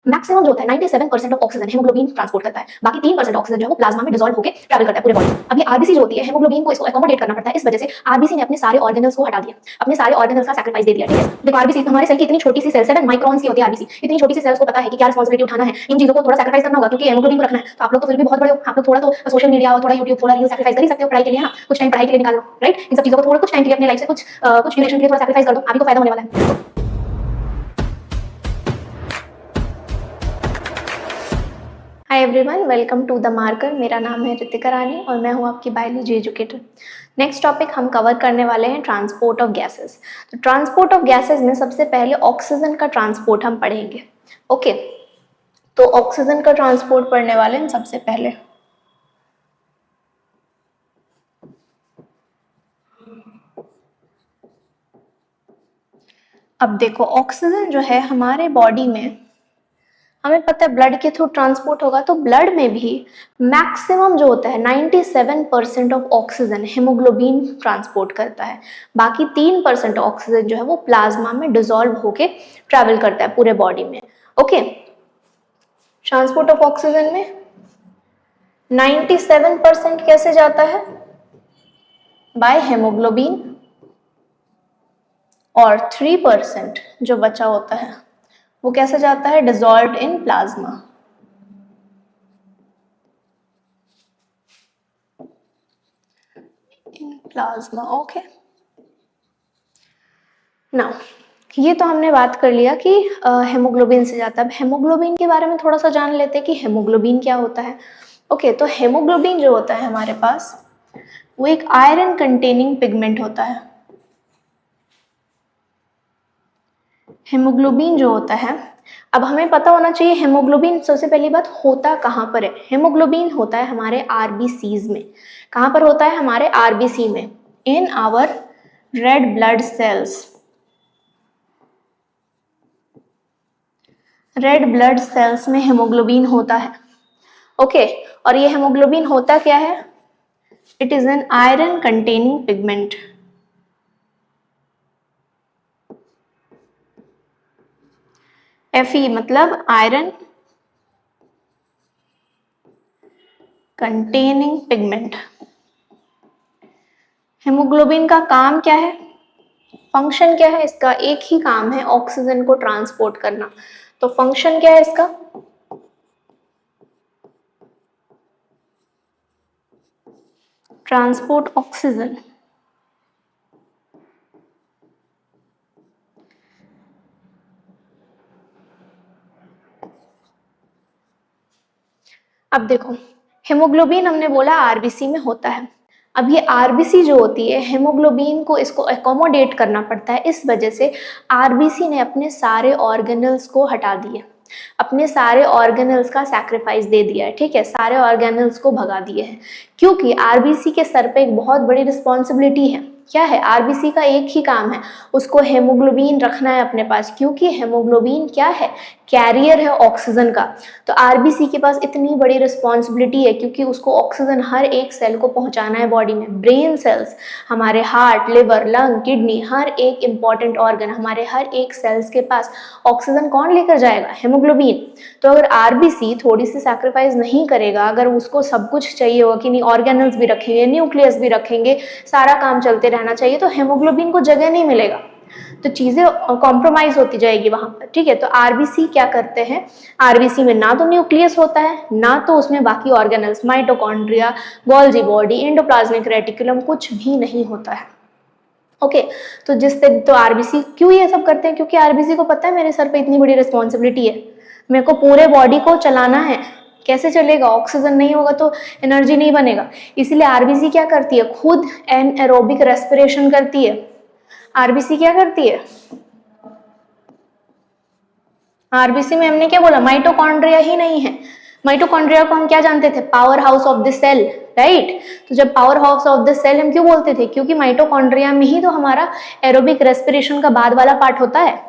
Maximum जो होता है 97% ऑफ ऑक्सीजन हेमोग्लोबिन ट्रांसपोर्ट करता है, बाकी 3% ऑक्सीजन जो है वो प्लाज्मा में डिसॉल्व होकर ट्रैवल करता है पूरे बॉडी में। अब ये आरबीसी जो होती है हेमोग्लोबिन को इसको अकोमोडेट करना पड़ता है, इस वजह से आरबीसी ने अपने सारे ऑर्गेनल्स को हटा दिया, अपने सारे ऑर्गेनल्स का सैक्रिफाइस दे दिया। ठीक है, देखो आरबीसी हमारे सेल की इतनी छोटी सी सेल 7 माइक्रोन्स की होती है आरबीसी, इतनी छोटी सी सेल्स को पता है कि क्या रिस्पांसिबिलिटी उठाना है, इन चीजों को थोड़ा सैक्रिफाइस करना होगा क्योंकि हेमोग्लोबिन को रखना है। तो आप लोग तो फिर भी बहुत बड़े हो, आप लोग थोड़ा तो सोशल मीडिया और थोड़ा यूट्यूब थोड़ा रील सैक्रिफाइस कर ही सकते हो पढ़ाई के लिए ना, कुछ टाइम पढ़ाई के लिए निकाल लो, राइट। इन सब चीजों को थोड़ा कुछ टाइम के लिए अपने लाइफ से कुछ ड्यूरेशन के लिए थोड़ा सैक्रिफाइस कर दो, आपको फायदा होने वाला है। Hi everyone, welcome to the marker. मेरा नाम है रितिका रानी और मैं हूँ आपकी बायोलॉजी एजुकेटर। नेक्स्ट टॉपिक हम कवर करने वाले हैं ट्रांसपोर्ट ऑफ गैसेस। तो ट्रांसपोर्ट ऑफ गैसेस में सबसे पहले ऑक्सीजन का ट्रांसपोर्ट हम पढ़ेंगे। ओके, तो ऑक्सीजन का ट्रांसपोर्ट पढ़ने वाले हैं सबसे पहले। अब देखो, ऑक्सीजन जो है हमारे बॉडी में, हमें पता है ब्लड के थ्रू ट्रांसपोर्ट होगा, तो ब्लड में भी मैक्सिमम जो होता है 97% ऑफ ऑक्सीजन हेमोग्लोबिन ट्रांसपोर्ट करता है, बाकी 3% ऑक्सीजन जो है वो प्लाज्मा में डिसॉल्व होके ट्रैवल करता है पूरे बॉडी में। ओके, ट्रांसपोर्ट ऑफ ऑक्सीजन में 97% कैसे जाता है? बाय हेमोग्लोबिन, और 3% जो बचा होता है वो कैसे जाता है? Dissolved in plasma. In plasma, okay. Now ये तो हमने बात कर लिया कि हेमोग्लोबिन से जाता है। अब हेमोग्लोबिन के बारे में थोड़ा सा जान लेते हैं कि हेमोग्लोबिन क्या होता है। ओके, तो हेमोग्लोबिन जो होता है हमारे पास वो एक आयरन कंटेनिंग पिगमेंट होता है। हेमोग्लोबिन जो होता है, अब हमें पता होना चाहिए हेमोग्लोबिन सबसे पहली बात होता कहाँ पर है। हेमोग्लोबिन होता है हमारे आरबीसीज में। कहाँ पर होता है? हमारे आरबीसी में, in our red blood cells. Red blood cells में हेमोग्लोबिन होता है। ओके, और ये हेमोग्लोबिन होता क्या है? It is an iron containing pigment. Fe मतलब आयरन कंटेनिंग पिगमेंट। हेमोग्लोबिन का काम क्या है? फंक्शन क्या है इसका? एक ही काम है, ऑक्सीजन को ट्रांसपोर्ट करना। तो फंक्शन क्या है इसका? Transport oxygen. अब देखो, हेमोग्लोबिन हमने बोला आरबीसी में होता है। अब ये आरबीसी जो होती है, हेमोग्लोबिन को इसको एकोमोडेट करना पड़ता है, इस वजह से आरबीसी ने अपने सारे ऑर्गेनल्स को हटा दिए, अपने सारे ऑर्गेनल्स का सैक्रिफाइस दे दिया है। ठीक है, सारे ऑर्गेनल्स को भगा दिए हैं, क्योंकि आरबीसी के सर पे एक बहुत बड़ी रिस्पॉन्सिबिलिटी है। क्या है? आरबीसी का एक ही काम है, उसको हेमोग्लोबिन रखना है अपने पास, क्योंकि हेमोग्लोबिन क्या है? कैरियर है ऑक्सीजन का। तो आरबीसी के पास इतनी बड़ी रिस्पॉन्सिबिलिटी है क्योंकि उसको ऑक्सीजन हर एक सेल को पहुंचाना है बॉडी में। ब्रेन सेल्स, हमारे हार्ट, लिवर, लंग, किडनी, हर एक इंपॉर्टेंट ऑर्गन, हमारे हर एक सेल्स के पास ऑक्सीजन कौन लेकर जाएगा? हेमोग्लोबिन। तो अगर आरबीसी थोड़ी सी सैक्रिफाइस नहीं करेगा, अगर उसको सब कुछ चाहिए होगा कि नहीं, ऑर्गेनल्स भी रखेंगे, न्यूक्लियस भी रखेंगे, सारा काम चलते रहना चाहिए, तो हेमोग्लोबिन को जगह नहीं मिलेगा, तो चीजें कॉम्प्रोमाइज होती जाएगी वहां पर। ठीक है, तो आरबीसी क्या करते हैं? आरबीसी में ना तो न्यूक्लियस होता है, ना तो उसमें बाकी organelles, mitochondria, Golgi body, endoplasmic reticulum, कुछ भी नहीं होता है। ओके, तो तो आरबीसी क्यों ये सब करते हैं? क्योंकि आरबीसी को पता है मेरे सर पे इतनी बड़ी रिस्पॉन्सिबिलिटी है, मेरे को पूरे बॉडी को चलाना है। कैसे चलेगा? ऑक्सीजन नहीं होगा तो एनर्जी नहीं बनेगा। इसीलिए आरबीसी क्या करती है? खुद एनएरोबिक रेस्पिरेशन करती है। आरबीसी क्या करती है? आरबीसी में हमने क्या बोला? माइटोकॉन्ड्रिया ही नहीं है। माइटोकॉन्ड्रिया को हम क्या जानते थे? Power house of the cell, right. तो जब power house of the cell हम क्यों बोलते थे? क्योंकि माइटोकॉन्ड्रिया में ही तो हमारा एरोबिक रेस्पिरेशन का बाद वाला पार्ट होता है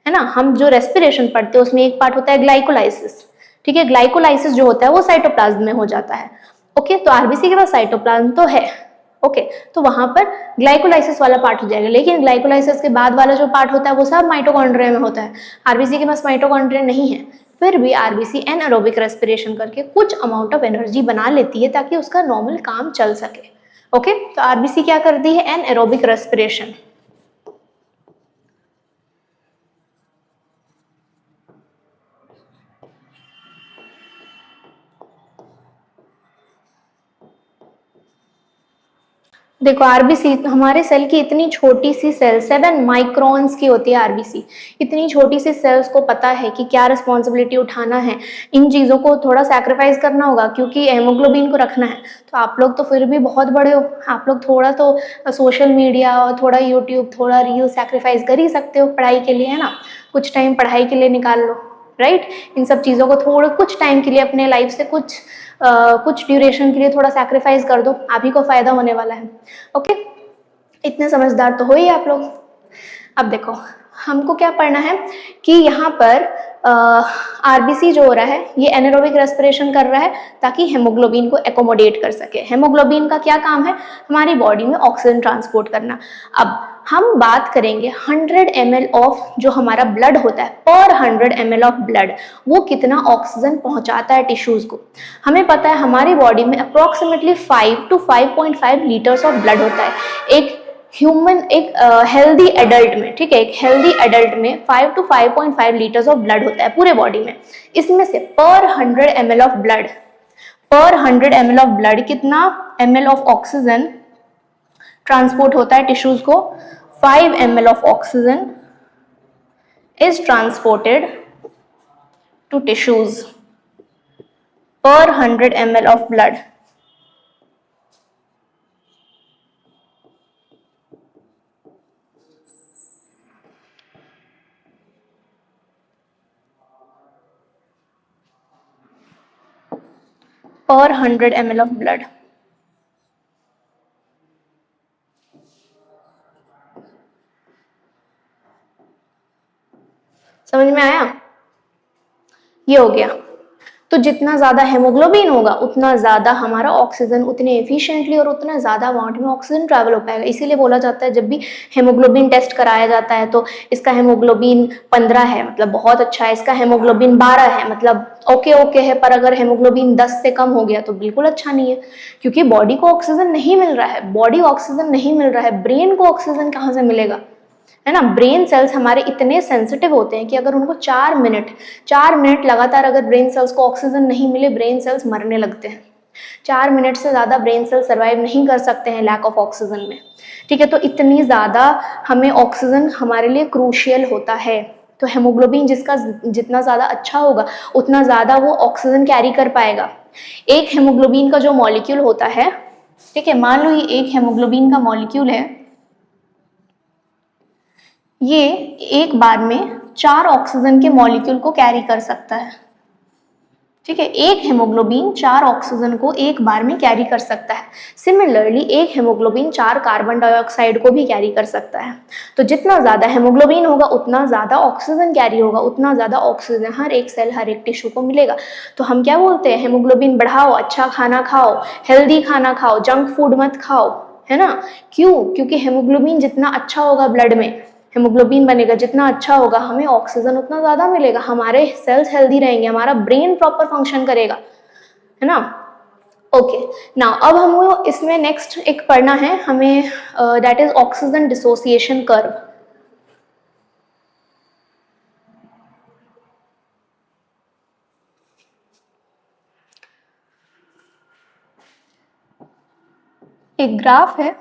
ना। हम जो रेस्पिरेशन पढ़ते हैं उसमें एक पार्ट होता है ग्लाइकोलाइसिस। ठीक है, ग्लाइकोलाइसिस जो होता है वो साइटोप्लाज्म में हो जाता है। ओके, तो आरबीसी के पास साइटोप्लाज्म तो है। ओके, तो वहां पर ग्लाइकोलाइसिस वाला पार्ट हो जाएगा, लेकिन ग्लाइकोलाइसिस के बाद वाला जो पार्ट होता है वो सब माइटोकॉन्ड्रिया में होता है। आरबीसी के पास माइटोकॉन्ड्रिया नहीं है, फिर भी आरबीसी एनारोबिक रेस्पिरेशन करके कुछ अमाउंट ऑफ एनर्जी बना लेती है ताकि उसका नॉर्मल काम चल सके। ओके, तो आरबीसी क्या करती है? Anaerobic respiration. देखो आरबीसी हमारे सेल की इतनी छोटी सी सेल 7 माइक्रोन्स की होती है आरबीसी। इतनी छोटी सी सेल्स को पता है कि क्या रिस्पॉन्सिबिलिटी उठाना है, इन चीज़ों को थोड़ा सैक्रिफाइस करना होगा क्योंकि हेमोग्लोबिन को रखना है। तो आप लोग तो फिर भी बहुत बड़े हो, आप लोग थोड़ा तो सोशल मीडिया और थोड़ा यूट्यूब, थोड़ा रील सैक्रिफाइस कर ही सकते हो पढ़ाई के लिए, है ना? कुछ टाइम पढ़ाई के लिए निकाल लो, राइट? इन सब चीज़ों को थोड़ा कुछ टाइम के लिए अपने लाइफ से कुछ ड्यूरेशन के लिए थोड़ा सैक्रिफाइस कर दो, आप ही को फायदा होने वाला है। ओके, इतने समझदार तो हो ही आप लोग। अब देखो हमको क्या पढ़ना है कि यहाँ पर आरबीसी जो हो रहा है ये एनारोबिक रेस्पिरेशन कर रहा है ताकि हेमोग्लोबिन को एकोमोडेट कर सके। हेमोग्लोबिन का क्या काम है? हमारी बॉडी में ऑक्सीजन ट्रांसपोर्ट करना। अब हम बात करेंगे 100 ml ऑफ जो हमारा ब्लड होता है, पर 100 ml ऑफ ब्लड वो कितना ऑक्सीजन पहुंचाता है टिश्यूज को। हमें पता है हमारी बॉडी में approximately 5 to 5.5 litres of blood होता है एक ह्यूमन, एक हेल्दी एडल्ट में, ठीक है? एक हेल्दी एडल्ट में 5 to 5.5 लीटर्स ऑफ ब्लड होता है पूरे बॉडी में। इसमें से पर 100 ml ऑफ ब्लड, पर 100 ml ऑफ ब्लड कितना ml ऑफ ऑक्सीजन ट्रांसपोर्ट होता है टिश्यूज को? 5 ml of oxygen is transported to tissues per 100 ml of blood. Per 100 ml of blood. समझ में आया? ये हो गया। तो जितना ज्यादा हेमोग्लोबिन होगा उतना ज्यादा हमारा ऑक्सीजन उतने एफिशिएंटली और उतना ज्यादा अमाउंट में ऑक्सीजन ट्रैवल हो पाएगा। इसीलिए बोला जाता है जब भी हेमोग्लोबिन टेस्ट कराया जाता है तो इसका हेमोग्लोबिन 15 है मतलब बहुत अच्छा है, इसका हेमोग्लोबिन 12 है मतलब ओके ओके है, पर अगर हेमोग्लोबिन 10 से कम हो गया तो बिल्कुल अच्छा नहीं है, क्योंकि बॉडी को ऑक्सीजन नहीं मिल रहा है। बॉडी ऑक्सीजन नहीं मिल रहा है, ब्रेन को ऑक्सीजन कहाँ से मिलेगा, है ना? ब्रेन सेल्स हमारे इतने सेंसिटिव होते हैं कि अगर उनको 4 मिनट लगातार अगर ब्रेन सेल्स को ऑक्सीजन नहीं मिले, ब्रेन सेल्स मरने लगते हैं। 4 मिनट से ज्यादा ब्रेन सेल सर्वाइव नहीं कर सकते हैं लैक ऑफ ऑक्सीजन में, ठीक है? तो इतनी ज्यादा हमें ऑक्सीजन हमारे लिए क्रूशियल होता है। तो हेमोग्लोबिन जिसका जितना ज्यादा अच्छा होगा उतना ज्यादा वो ऑक्सीजन कैरी कर पाएगा। एक हेमोग्लोबिन का जो मॉलिक्यूल होता है, ठीक है, मान लो ये एक हेमोग्लोबिन का मॉलिक्यूल है, ये एक बार में 4 ऑक्सीजन के मॉलिक्यूल को कैरी कर सकता है, ठीक है? एक हेमोग्लोबिन 4 ऑक्सीजन को एक बार में कैरी कर सकता है। सिमिलरली एक हेमोग्लोबिन 4 कार्बन डाइऑक्साइड को भी कैरी कर सकता है। तो जितना ज्यादा हेमोग्लोबिन होगा उतना ज्यादा ऑक्सीजन कैरी होगा, उतना ज्यादा ऑक्सीजन हर एक सेल हर एक टिश्यू को मिलेगा। तो हम क्या बोलते हैं? हेमोग्लोबिन बढ़ाओ, अच्छा खाना खाओ, हेल्दी खाना खाओ, जंक फूड मत खाओ, है ना? क्यों? क्योंकि हेमोग्लोबिन जितना अच्छा होगा ब्लड में, हेमोग्लोबिन बनेगा जितना अच्छा होगा, हमें ऑक्सीजन उतना ज्यादा मिलेगा, हमारे सेल्स हेल्दी रहेंगे, हमारा ब्रेन प्रॉपर फंक्शन करेगा, है ना? ओके, नाउ अब हम इसमें नेक्स्ट एक पढ़ना है हमें, that is oxygen dissociation curve. एक ग्राफ है,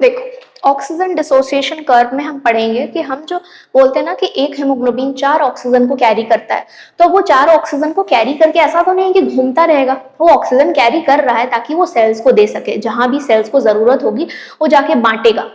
देखो ऑक्सीजन डिसोसिएशन कर्व में हम पढ़ेंगे कि हम जो बोलते हैं ना कि एक हेमोग्लोबिन 4 ऑक्सीजन को कैरी करता है, तो वो 4 ऑक्सीजन को कैरी करके ऐसा तो नहीं कि घूमता रहेगा, वो ऑक्सीजन कैरी कर रहा है ताकि वो सेल्स को दे सके, जहां भी सेल्स को जरूरत होगी वो जाके बांटेगा,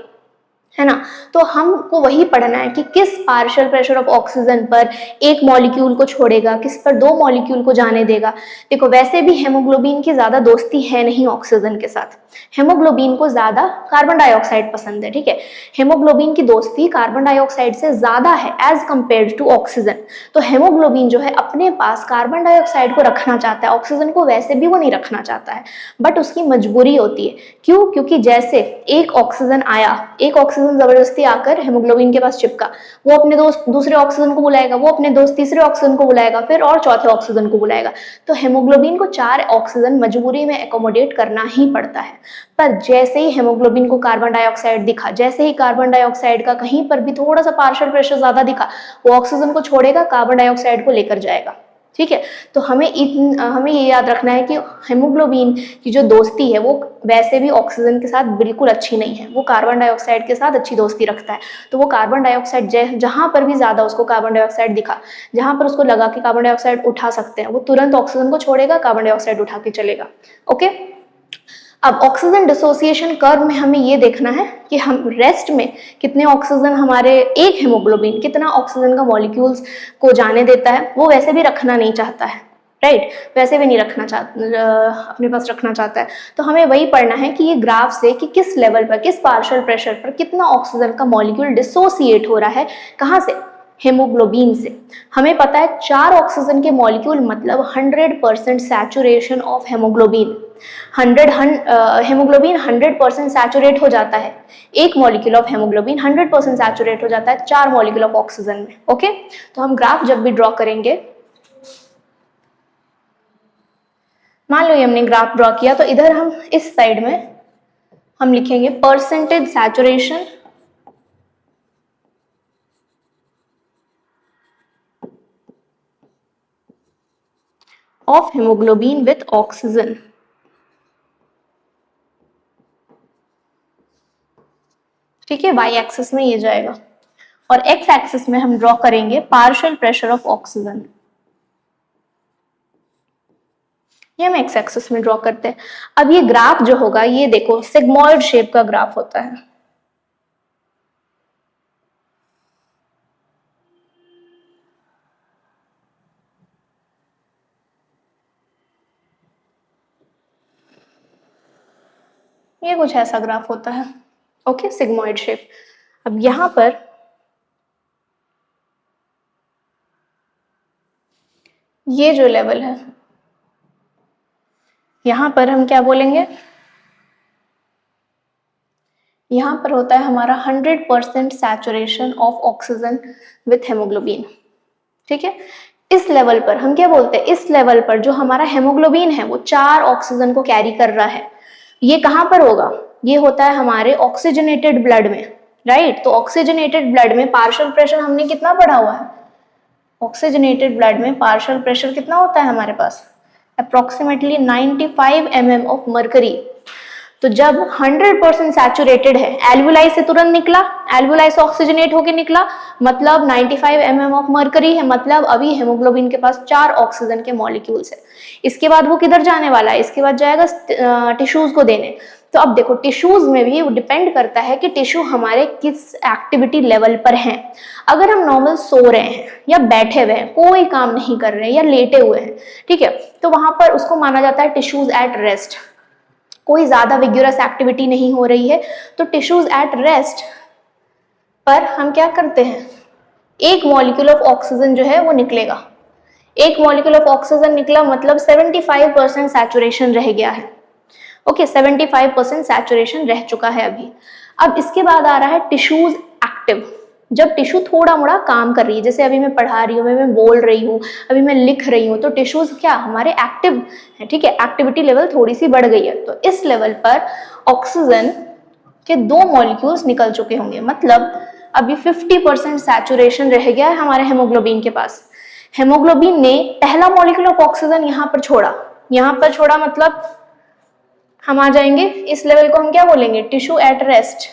है ना। तो हमको वही पढ़ना है कि किस पार्शियल प्रेशर ऑफ ऑक्सीजन पर एक मॉलिक्यूल को छोड़ेगा, किस पर दो मॉलिक्यूल को जाने देगा। देखो वैसे भी हेमोग्लोबिन की ज्यादा दोस्ती है नहीं ऑक्सीजन के साथ, हेमोग्लोबिन को ज्यादा कार्बन डाइऑक्साइड पसंद है, ठीक है। हेमोग्लोबिन की दोस्ती कार्बन डाइऑक्साइड से ज्यादा है एज कंपेयर्ड टू ऑक्सीजन। तो हेमोग्लोबिन जो है अपने पास कार्बन डाइऑक्साइड को रखना चाहता है, ऑक्सीजन को वैसे भी वो नहीं रखना चाहता है, बट उसकी मजबूरी होती है। क्यों? क्योंकि जैसे एक ऑक्सीजन आया, एक ऑक्सीजन जबरदस्ती आकर हेमोग्लोबिन के पास चिपका, वो अपने दोस्त दूसरे ऑक्सीजन को बुलाएगा, वो अपने दोस्त तीसरे ऑक्सीजन को बुलाएगा, फिर और चौथे ऑक्सीजन को बुलाएगा। तो हेमोग्लोबिन को 4 ऑक्सीजन मजबूरी में एकोमोडेट करना ही पड़ता है। पर जैसे ही हेमोग्लोबिन को कार्बन डाइऑक्साइड दिखा, जैसे ही कार्बन डाइऑक्साइड का कहीं पर भी थोड़ा सा पार्शियल प्रेशर ज्यादा दिखा, वो ऑक्सीजन को छोड़ेगा, कार्बन डाइऑक्साइड को लेकर जाएगा, ठीक है। तो हमें ये याद रखना है कि हेमोग्लोबिन की जो दोस्ती है वो वैसे भी ऑक्सीजन के साथ बिल्कुल अच्छी नहीं है, वो कार्बन डाइऑक्साइड के साथ अच्छी दोस्ती रखता है। तो वो कार्बन डाइऑक्साइड जहां पर भी ज्यादा उसको कार्बन डाइऑक्साइड दिखा, जहां पर उसको लगा कि कार्बन डाइऑक्साइड उठा सकते हैं, वो तुरंत ऑक्सीजन को छोड़ेगा, कार्बन डाइऑक्साइड उठा के चलेगा। ओके। अब ऑक्सीजन डिसोसिएशन कर्व में हमें ये देखना है कि हम रेस्ट में कितने ऑक्सीजन हमारे एक हेमोग्लोबिन कितना ऑक्सीजन का मॉलिक्यूल्स को जाने देता है, वो वैसे भी रखना नहीं चाहता है, राइट। वैसे भी नहीं रखना चाहता, अपने पास रखना चाहता है। तो हमें वही पढ़ना है कि ये ग्राफ से कि किस लेवल पर, किस पार्शियल प्रेशर पर कितना ऑक्सीजन का मॉलिक्यूल डिसोसिएट हो रहा है, कहाँ से? हेमोग्लोबिन से। हमें पता है 4 ऑक्सीजन के मॉलिक्यूल मतलब 100% saturation of haemoglobin. Haemoglobin 100% saturate हो जाता है, एक मॉलिक्यूल ऑफ हेमोग्लोबिन 100% सैचुरेट हो जाता है 4 मॉलिक्यूल ऑफ ऑक्सीजन में। ओके। तो हम ग्राफ जब भी ड्रॉ करेंगे, मान लो ये हमने ग्राफ ड्रॉ किया, तो इधर हम इस साइड में हम लिखेंगे percentage saturation of haemoglobin with oxygen. ठीक है, वाई एक्सिस में ये जाएगा, और एक्स एक्सिस में हम ड्रॉ करेंगे पार्शियल प्रेशर ऑफ ऑक्सीजन। ये हम एक्स एक्सिस में ड्रॉ करते हैं। अब ये ग्राफ जो होगा, ये देखो सिग्मॉइड शेप का ग्राफ होता है। ये कुछ ऐसा ग्राफ होता है, ओके, सिग्मॉइड शेप। अब यहां पर ये जो लेवल है, यहां पर हम क्या बोलेंगे, यहां पर होता है हमारा 100% saturation of oxygen with haemoglobin. ठीक है, इस लेवल पर हम क्या बोलते हैं, इस लेवल पर जो हमारा हेमोग्लोबिन है वो 4 ऑक्सीजन को कैरी कर रहा है। ये कहां पर होगा, ये होता है हमारे ऑक्सीजनेटेड ब्लड में, राइट। तो ऑक्सीजनेटेड ब्लड में पार्शियल प्रेशर हमने कितना पढ़ा हुआ है, ऑक्सीजनेटेड ब्लड में पार्शियल प्रेशर कितना होता है हमारे पास, अप्रोक्सीमेटली 95 mm ऑफ मर्करी। तो जब 100% सैचुरेटेड है, एल्वुलाई से तुरंत निकला, एल्वुलाई से ऑक्सीजनेट होके निकला, मतलब 95 mm ऑफ मर्करी है, मतलब अभी हेमोग्लोबिन के पास 4 ऑक्सीजन के मॉलिक्यूल्स है। इसके बाद वो किधर जाने वाला है, इसके बाद जाएगा टिश्यूज को देने। तो अब देखो टिश्यूज में भी वो डिपेंड करता है कि टिश्यू हमारे किस एक्टिविटी लेवल पर हैं। अगर हम नॉर्मल सो रहे हैं या बैठे हुए हैं, कोई काम नहीं कर रहे हैं या लेटे हुए हैं, ठीक है, तो वहां पर उसको माना जाता है टिश्यूज एट रेस्ट, कोई ज्यादा विग्यूरस एक्टिविटी नहीं हो रही है। तो टिश्यूज एट रेस्ट पर हम क्या करते हैं, एक मॉलिक्यूल ऑफ ऑक्सीजन जो है वो निकलेगा, एक मॉलिक्यूल ऑफ ऑक्सीजन निकला मतलब 75% सैचुरेशन रह गया है। ओके, 75% सैचुरेशन रह चुका है अभी। अब इसके बाद आ रहा है टिश्यूज एक्टिव। जब टिश्यू थोड़ा मोड़ा काम कर रही है, जैसे अभी मैं पढ़ा रही हूँ, मैं बोल रही हूँ, अभी मैं लिख रही हूँ, तो टिश्यूज क्या हमारे एक्टिव है, ठीक है, एक्टिविटी लेवल थोड़ी सी बढ़ गई है। तो इस लेवल पर ऑक्सीजन के 2 मॉलिक्यूल्स निकल चुके होंगे, मतलब अभी 50% सैचुरेशन रह गया है हमारे हेमोग्लोबिन के पास। हेमोग्लोबिन ने पहला मॉलिक्यूल ऑफ ऑक्सीजन यहाँ पर छोड़ा, यहाँ पर छोड़ा, मतलब हम आ जाएंगे इस लेवल को हम क्या बोलेंगे, टिश्यू एट रेस्ट।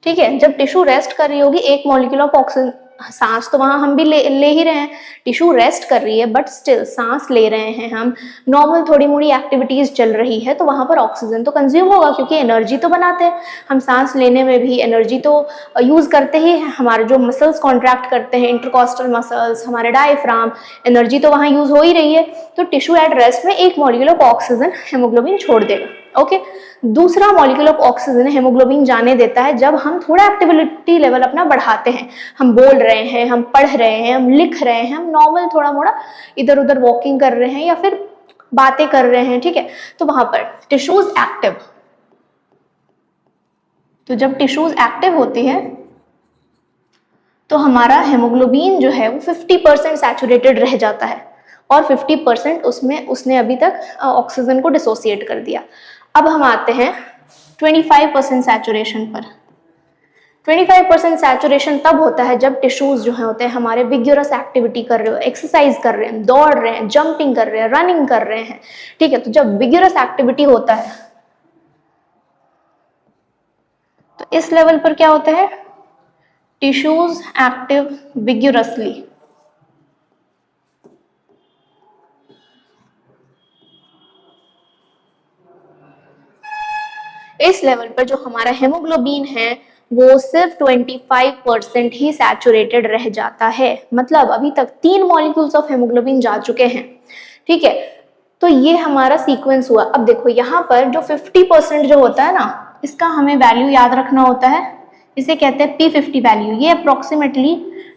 ठीक है, जब टिश्यू रेस्ट कर रही होगी, एक मॉलिक्यूल ऑफ ऑक्सीजन सांस तो वहाँ हम भी ले ही रहे हैं, टिश्यू रेस्ट कर रही है, बट स्टिल सांस ले रहे हैं हम, नॉर्मल थोड़ी मोड़ी एक्टिविटीज चल रही है, तो वहाँ पर ऑक्सीजन तो कंज्यूम होगा, क्योंकि एनर्जी तो बनाते हैं हम, सांस लेने में भी एनर्जी तो यूज करते ही हैं। हमारे जो मसल्स कॉन्ट्रैक्ट करते हैं, इंटरकॉस्टल मसल्स, हमारे डायफ्राम, एनर्जी तो वहाँ यूज हो ही रही है। तो टिश्यू एट रेस्ट में एक मॉलिक्यूल ऑफ ऑक्सीजन हेमोग्लोबिन छोड़ देगा। ओके, दूसरा मॉलिक्यूल ऑफ ऑक्सीजन हेमोग्लोबिन जाने देता है जब हम थोड़ा एक्टिविटी लेवल अपना बढ़ाते हैं, हम बोल रहे हैं, हम पढ़ रहे हैं, हम लिख रहे हैं, हम नॉर्मल थोड़ा मोड़ा इधर उधर वॉकिंग कर रहे हैं या फिर बातें कर रहे हैं, ठीक है, तो वहां पर टिश्यूज एक्टिव, तो जब टिश्यूज एक्टिव होती है तो हमारा हेमोग्लोबिन जो है वो 50% सैचुरेटेड रह जाता है और 50% उसमें उसने अभी तक ऑक्सीजन को डिसोसिएट कर दिया। अब हम आते हैं 25% सैचुरेशन पर। 25% सैचुरेशन तब होता है जब टिश्यूज जो है होते हैं हमारे विग्योरस एक्टिविटी कर रहे हो, एक्सरसाइज कर रहे हैं, दौड़ रहे हैं, जंपिंग कर रहे हैं, रनिंग कर रहे हैं, ठीक है। तो जब विग्योरस एक्टिविटी होता है तो इस लेवल पर क्या होता है, टिश्यूज एक्टिव विग्योरसली। इस लेवल पर जो हमारा हेमोग्लोबिन है वो सिर्फ 25% ही सैचुरेटेड रह जाता है, मतलब अभी तक 3 मॉलिक्यूल्स ऑफ हेमोग्लोबिन जा चुके हैं, ठीक है। तो ये हमारा सीक्वेंस हुआ। अब देखो यहाँ पर जो 50% जो होता है ना, इसका हमें वैल्यू याद रखना होता है, इसे कहते हैं P50 वैल्यू। ये अप्रोक्सीमेटली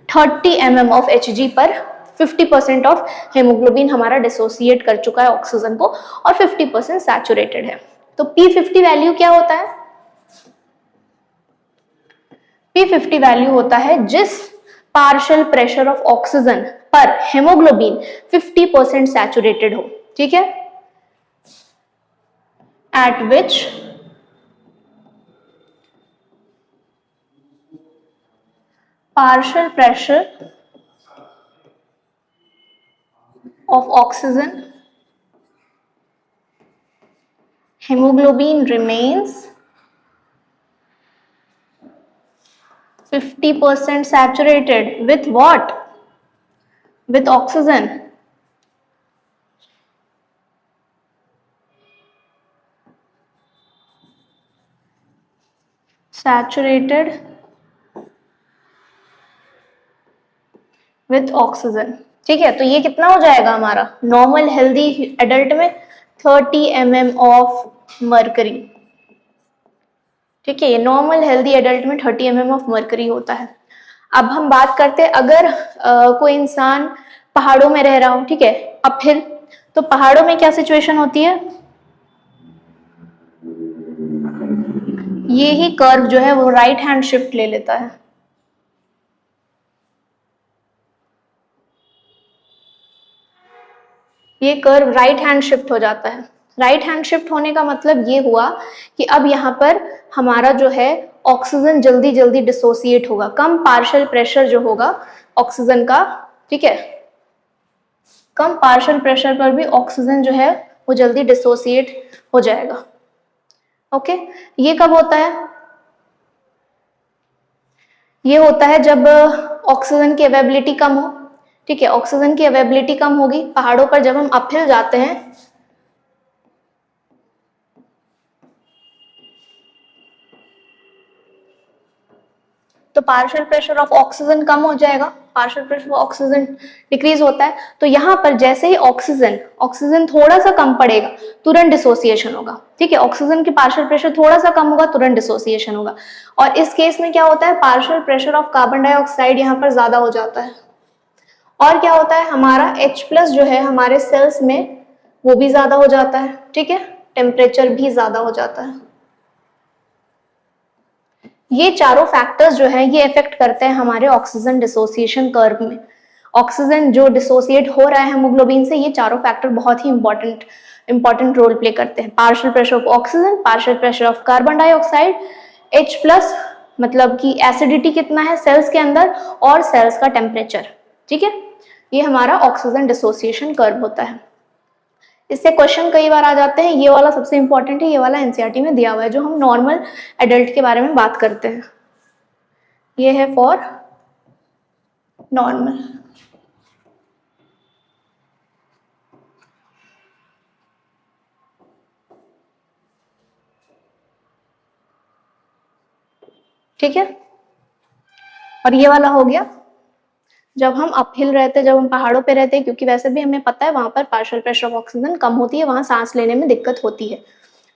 30 mm ऑफ Hg पर 50% ऑफ हेमोग्लोबिन हमारा डिसोसिएट कर चुका है ऑक्सीजन को और 50% सैचुरेटेड है। तो P50 वैल्यू क्या होता है, P50 वैल्यू होता है जिस पार्शियल प्रेशर ऑफ ऑक्सीजन पर हेमोग्लोबिन 50% सैचुरेटेड हो, ठीक है, eight which partial pressure of oxygen hemoglobin remains 50% saturated with what, with oxygen, saturated with oxygen, ठीक है। तो ये कितना हो जाएगा हमारा नॉर्मल हेल्दी एडल्ट में 30 mm ऑफ मर्करी, ठीक है। ये नॉर्मल हेल्दी एडल्ट में 30 mm ऑफ मर्करी होता है। अब हम बात करते हैं अगर कोई इंसान पहाड़ों में रह रहा हो, ठीक है, अपहिल, तो पहाड़ों में क्या सिचुएशन होती है, ये ही कर्व जो है वो राइट हैंड शिफ्ट ले लेता है, ये कर्व राइट हैंड शिफ्ट हो जाता है। राइट हैंड शिफ्ट होने का मतलब ये हुआ कि अब यहाँ पर हमारा जो है ऑक्सीजन जल्दी जल्दी डिसोसिएट होगा, कम पार्शियल प्रेशर जो होगा ऑक्सीजन का, ठीक है, कम पार्शियल प्रेशर पर भी ऑक्सीजन जो है वो जल्दी डिसोसिएट हो जाएगा। ओके, ये कब होता है, ये होता है जब ऑक्सीजन की अवेलेबिलिटी कम हो, ठीक है। ऑक्सीजन की अवेलेबिलिटी कम होगी पहाड़ों पर, जब हम अपहिल जाते हैं तो पार्शियल प्रेशर ऑफ ऑक्सीजन कम हो जाएगा, partial pressure of oxygen decrease होता है। तो यहाँ पर जैसे ही ऑक्सीजन थोड़ा सा कम पड़ेगा तुरंत डिसोसिएशन होगा, ठीक है। ऑक्सीजन की पार्शियल प्रेशर थोड़ा सा कम होगा तुरंत डिसोसिएशन होगा। और इस केस में क्या होता है, partial pressure of carbon dioxide यहाँ पर ज्यादा हो जाता है और क्या होता है हमारा H+ जो है हमारे सेल्स में वो भी ज्यादा हो जाता है, ठीक है, टेम्परेचर भी ज्यादा हो जाता है। ये चारों फैक्टर्स जो है ये इफेक्ट करते हैं हमारे ऑक्सीजन डिसोसिएशन कर्व में। ऑक्सीजन जो डिसोसिएट हो रहा है हेमोग्लोबिन से, ये चारों फैक्टर बहुत ही इंपॉर्टेंट रोल प्ले करते हैं। Partial pressure of oxygen, partial pressure of carbon dioxide, H+ मतलब कि एसिडिटी कितना है सेल्स के अंदर और सेल्स का टेम्परेचर, ठीक है। ये हमारा ऑक्सीजन डिसोसिएशन कर्व होता है। इससे क्वेश्चन कई बार आ जाते हैं, ये वाला सबसे इंपॉर्टेंट है, ये वाला एनसीईआरटी में दिया हुआ है जो हम नॉर्मल एडल्ट के बारे में बात करते हैं। ये है फॉर नॉर्मल। ठीक है, और ये वाला हो गया जब हम अपहिल रहते, जब हम पहाड़ों पे रहते हैं, क्योंकि वैसे भी हमें पता है वहां पर पार्शियल प्रेशर ऑफ ऑक्सीजन कम होती है, वहां सांस लेने में दिक्कत होती है,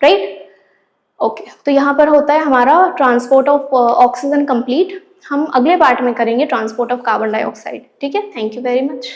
राइट। ओके, तो यहाँ पर होता है हमारा ट्रांसपोर्ट ऑफ ऑक्सीजन कंप्लीट। हम अगले पार्ट में करेंगे ट्रांसपोर्ट ऑफ कार्बन डाइऑक्साइड। ठीक है, थैंक यू वेरी मच।